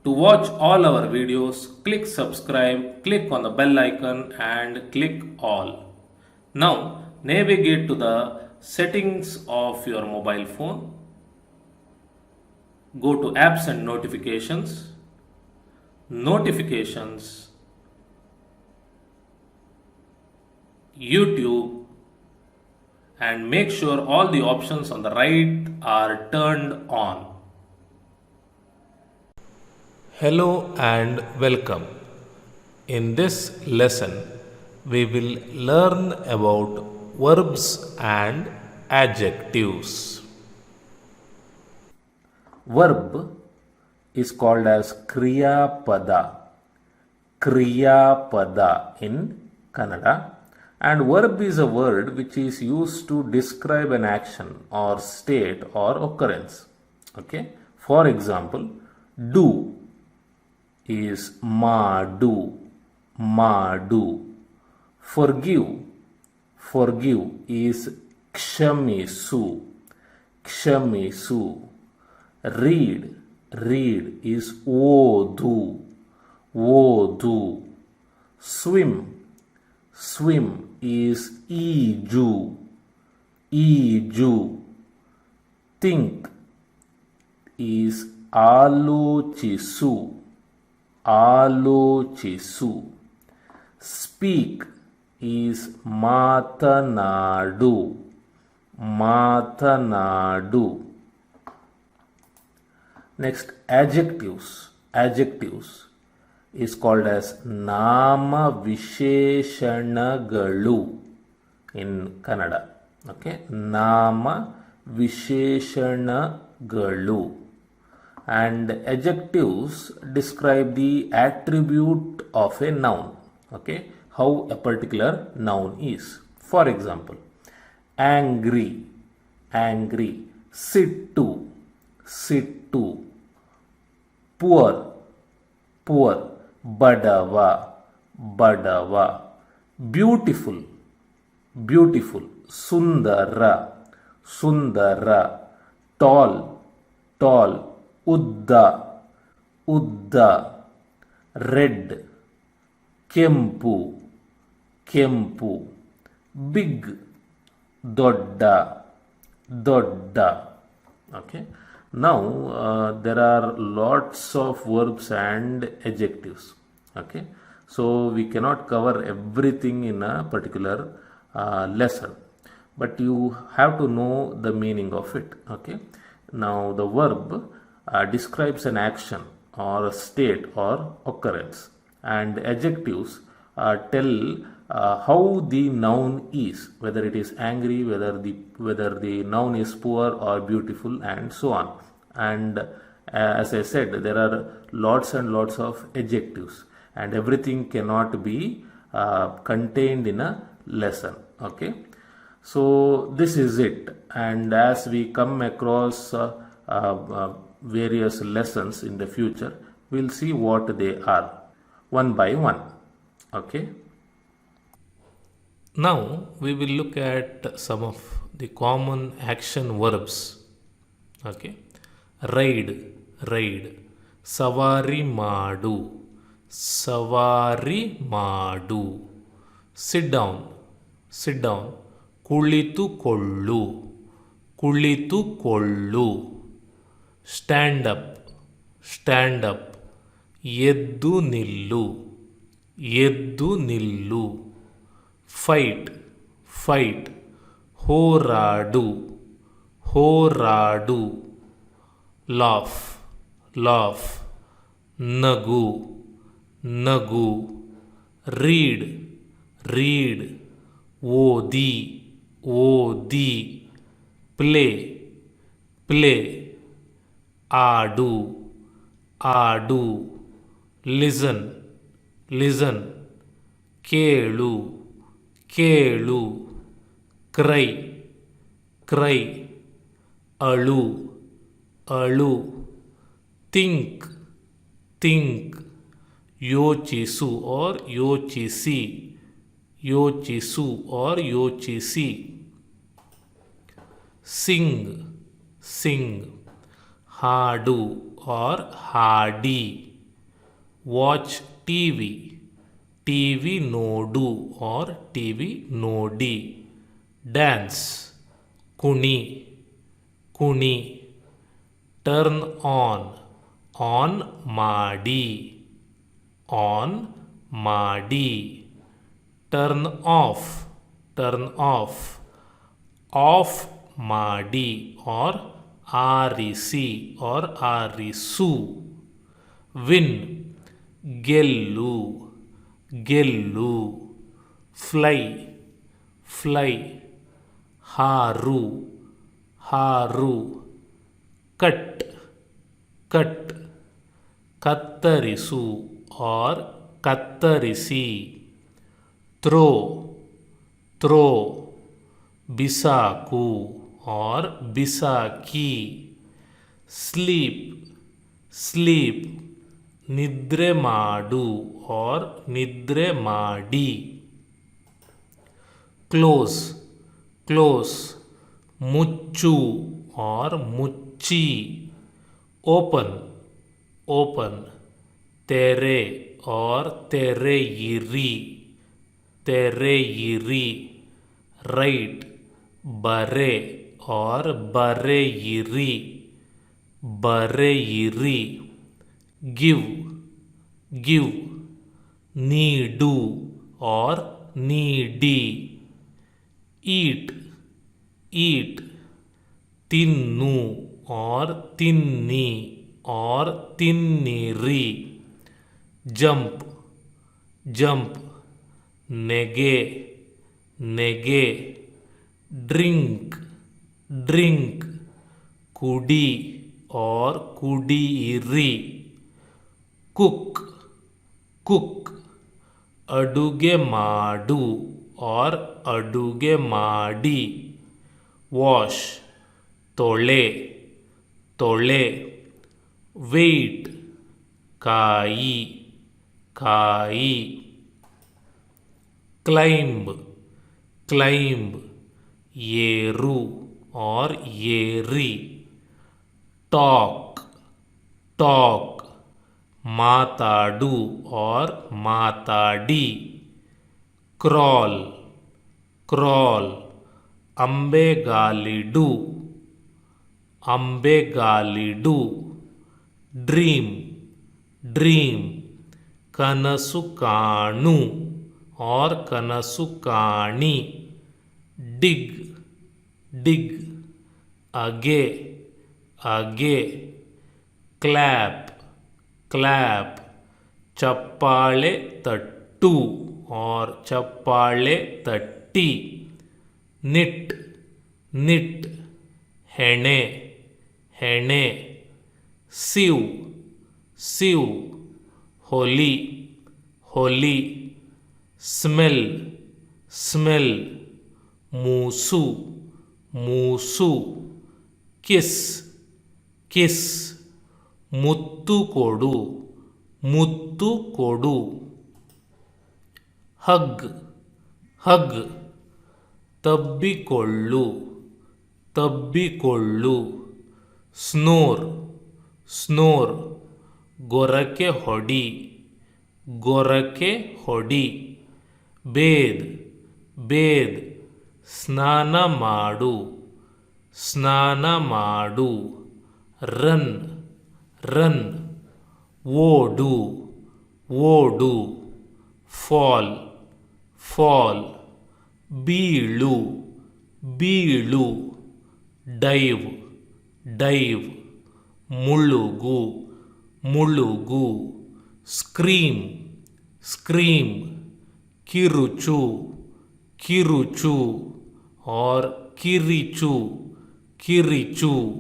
To watch all our videos, click subscribe, click on the bell icon and click all. Now navigate to the settings of your mobile phone. Go to apps and notifications. Notifications. YouTube, and make sure all the options on the right are turned on. Hello and welcome. In this lesson, we will learn about verbs and adjectives. Verb is called as Kriya Pada in Kannada. And verb is a word which is used to describe an action or state or occurrence. Okay. For example, do is madu. Forgive is kshamisu. Read is odu. Swim is iju. Think is alochisu. Speak is matanadu. Next, adjectives is called as nama visheshanagalu in Kannada. Okay, nama visheshanagalu. And adjectives describe the attribute of a noun. Okay, how a particular noun is. For example, angry, sittu, poor, badava, beautiful, sundara, tall, udda, red, kempu, big, dodda. Okay. Now there are lots of verbs and adjectives. Okay. So we cannot cover everything in a particular lesson, but you have to know the meaning of it. Okay. Now the verb describes an action or a state or occurrence, and adjectives tell how the noun is, whether it is angry, whether the noun is poor or beautiful, and so on. And as I said, there are lots and lots of adjectives, and everything cannot be contained in a lesson. Okay, so this is it. And as we come across various lessons in the future, we'll see what they are one by one. Okay. Now we will look at some of the common action verbs. Okay. Ride, savari madu. Sit down, kulitukollu. Stand up, ಎದ್ದು ನಿಲ್ಲು. Fight, ಹೋರಾಡು. Laugh, ನಗು. Read, ಓದಿ. Play, ಆಡು. Listen, ಕೇಳು. Cry, ಅಳು. Think, ಯೋಚಿಸು or ಯೋಚಿಸಿ. Sing, ಹಾಡು or ಹಾಡಿ. ವಾಚ್ ಟಿವಿ, ಟಿವಿ ನೋಡು ಆರ್ ಟಿವಿ ನೋಡಿ. ಡ್ಯಾನ್ಸ್, ಕುಣಿ, ಕುಣಿ. ಟರ್ನ್ ಆನ್ ಮಾಡಿ, ಆನ್ ಮಾಡಿ. ಟರ್ನ್ ಆಫ್, ಆಫ್ ಮಾಡಿ ಆರ್ ಆರಿಸಿ ಆರ್ ಆರಿಸು. ವಿನ್, ಗೆಲ್ಲು, ಗೆಲ್ಲು. Fly, fly. ಹಾರು, ಹಾರು. Cut, cut. ಕತ್ತರಿಸು ಆರ್ ಕತ್ತರಿಸಿ. Throw, throw. ಬಿಸಾಕು ಆರ್ ಬಿಸಾಕಿ. Sleep, sleep. ನಿದ್ರೆ ಮಾಡು ಆರ್ ನಿದ್ರೆ ಮಾಡಿ. Close, close. ಮುಚ್ಚು ಆರ್ ಮುಚ್ಚಿ. Open, open. ತೆರೆ ಆರ್ ತೆರೆಯಿರಿ, ತೆರೆಯಿರಿ. ರೈಟ್, ಬರೆ ಆರ್ ಬರೆಯಿರಿ, ಬರೆಯಿರಿ. Give, give. ನೀಡು ಆರ್ ನೀಡಿ. ಈಟ್, ಈಟ್. ತಿನ್ನು ಆರ್ ತಿನ್ನಿ ಆರ್ ತಿನ್ನಿರಿ. Jump, jump. ನೆಗೆ, ನೆಗೆ. Drink, drink. ಕುಡಿ ಆರ್ ಕುಡಿಯಿರಿ. Cook, cook. ಅಡುಗೆ ಮಾಡು ಆರ್ ಅಡುಗೆ ಮಾಡಿ. ವಾಶ್, ತೊಳೆ, ತೊಳೆ. ವೇಟ್, ಕಾಯಿ, ಕಾಯಿ. Climb, climb. ಏರು ಆರ್ ಏರಿ. Talk, talk. ಮಾತಾಡು ಆರ್ ಮಾತಾಡಿ. Crawl, crawl. ಅಂಬೆಗಾಲಿಡು, ಅಂಬೆಗಾಲಿಡು. Dream, dream. ಕನಸು ಕಾಣು ಆರ್ ಕನಸು ಕಾಣಿ. Dig, dig. ಅಗೆ, ಅಗೆ. Clap, clap. ಚಪ್ಪಾಳೆ ತಟ್ಟು ಆರ್ ಚಪ್ಪಾಳೆ ತಟ್ಟಿ. Knit, knit. ಹೆಣೆ, ಹೆಣೆ. Sew, sew. ಹೊಲಿ, ಹೊಲಿ. Smell, smell. ಮೂಸು, ಮೂಸು. Kiss, kiss. ಮುತ್ತು ಕೊಡು, ಮುತ್ತು ಕೊಡು. Hug, hug. ತಬ್ಬಿಕೊಳ್ಳು, ತಬ್ಬಿಕೊಳ್ಳು. ಸ್ನೋರ್, ಸ್ನೋರ್. ಗೊರಕೆ ಹೊಡಿ, ಗೊರಕೆ ಹೊಡಿ. ಬೇದ್, ಬೇದ್. ಸ್ನಾನ ಮಾಡು, ಸ್ನಾನ ಮಾಡು. Run, run. ಓಡು, ಓಡು. Fall, fall. ಬೀಳು, ಬೀಳು. Dive, dive. ಮುಳುಗು, ಮುಳುಗು. Scream, scream. ಕಿರುಚು, ಕಿರುಚು ಆರ್ ಕಿರಿಚು, ಕಿರಿಚು.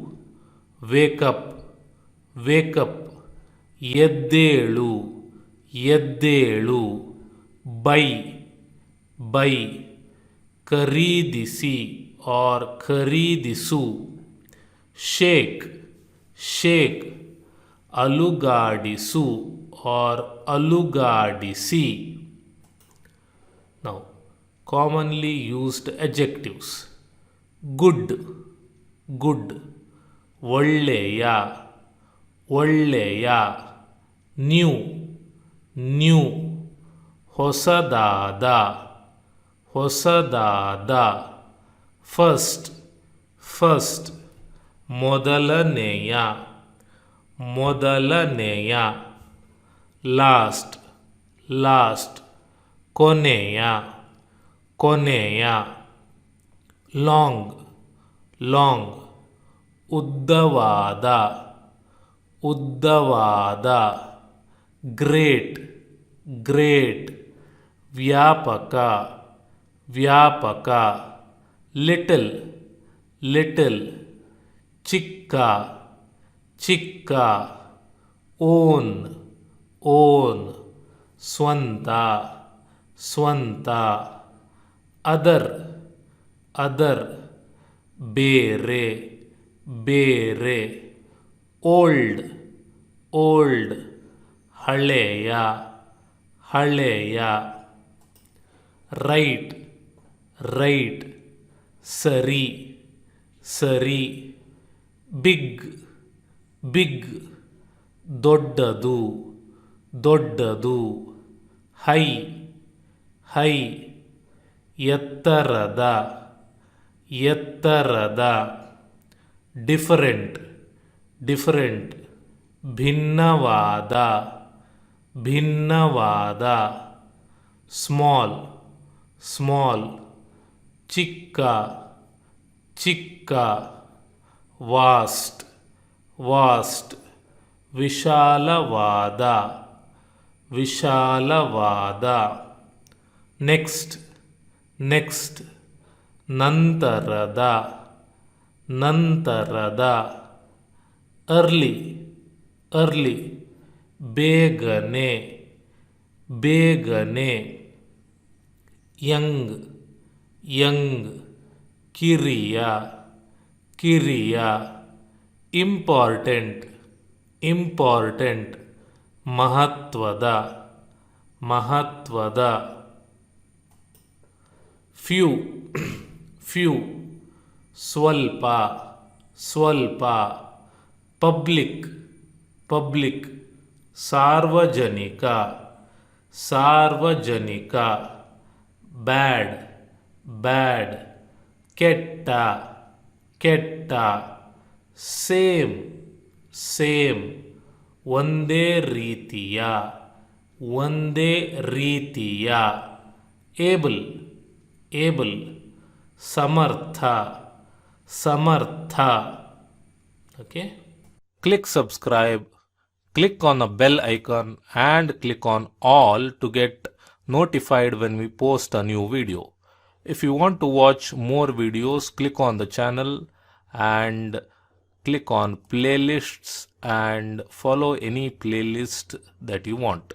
Wake up, wake up. ಎದ್ದೇಳು, ಎದ್ದೇಳು. Buy, buy. ಖರೀದಿಸಿ ಆರ್ ಖರೀದಿಸು. Shake, shake. ಅಲುಗಾಡಿಸು ಆರ್ ಅಲುಗಾಡಿಸಿ. Now, commonly used adjectives. Good, good. ಒಳ್ಳೆಯ, ಒಳ್ಳೆಯ. ನ್ಯೂ, ನ್ಯೂ, ಹೊಸದಾದ, ಹೊಸದಾದ. ಫಸ್ಟ್, ಫಸ್ಟ್, ಮೊದಲನೆಯ, ಮೊದಲನೆಯ. ಲಾಸ್ಟ್, ಲಾಸ್ಟ್, ಕೊನೆಯ, ಕೊನೆಯ. ಲಾಂಗ್, ಲಾಂಗ್, ಉದ್ದವಾದ, ಉದ್ದವಾದ. ಗ್ರೇಟ್, ಗ್ರೇಟ್, ವ್ಯಾಪಕ, ವ್ಯಾಪಕ. ಲಿಟಲ್, ಲಿಟಲ್, ಚಿಕ್ಕ, ಚಿಕ್ಕ. ಓನ್, ಓನ್, ಸ್ವಂತ, ಸ್ವಂತ. ಅದರ್, ಅದರ್, ಬೇರೆ, ಬೇರೆ. ಓಲ್ಡ್, ಓಲ್ಡ್, ಹಳೆಯ, ಹಳೆಯ. ರೈಟ್, ರೈಟ್, ಸರಿ, ಸರಿ. ಬಿಗ್, ಬಿಗ್, ದೊಡ್ಡದು, ದೊಡ್ಡದು. ಹೈ, ಹೈ, ಎತ್ತರದ, ಎತ್ತರದ. ಡಿಫರೆಂಟ್, ಡಿಫರೆಂಟ್, ಭಿನ್ನವಾದ, ಭಿನ್ನವಾದ. ಸ್ಮಾಲ್, ಸ್ಮಾಲ್, ಚಿಕ್ಕ, ಚಿಕ್ಕ. ವಾಸ್ಟ್, ವಾಸ್ಟ್, ವಿಶಾಲವಾದ, ವಿಶಾಲವಾದ. ನೆಕ್ಸ್ಟ್, ನೆಕ್ಸ್ಟ್, ನಂತರದ, ನಂತರದ. ಅರ್ಲಿ, ಅರ್ಲಿ, ಬೇಗನೆ, ಬೇಗನೆ. ಯಂಗ್, ಯಂಗ್, ಕಿರಿಯ, ಕಿರಿಯ. ಇಂಪಾರ್ಟೆಂಟ್, ಇಂಪಾರ್ಟೆಂಟ್, ಮಹತ್ವದ, ಮಹತ್ವದ. ಫ್ಯೂ, ಫ್ಯೂ, ಸ್ವಲ್ಪ, ಸ್ವಲ್ಪ. ಪಬ್ಲಿಕ್, ಪಬ್ಲಿಕ್, ಸಾರ್ವಜನಿಕ, ಸಾರ್ವಜನಿಕ. ಬ್ಯಾಡ್, ಬ್ಯಾಡ್, ಕೆಟ್ಟ, ಕೆಟ್ಟ. ಸೇಮ್, ಸೇಮ್, ಒಂದೇ ರೀತಿಯ, ಒಂದೇ ರೀತಿಯ. Abel, Abel, Samarth, Samarth. Okay? Click subscribe, click on the bell icon and click on all to get notified when we post a new video. If you want to watch more videos, click on the channel and click on playlists and follow any playlist that you want.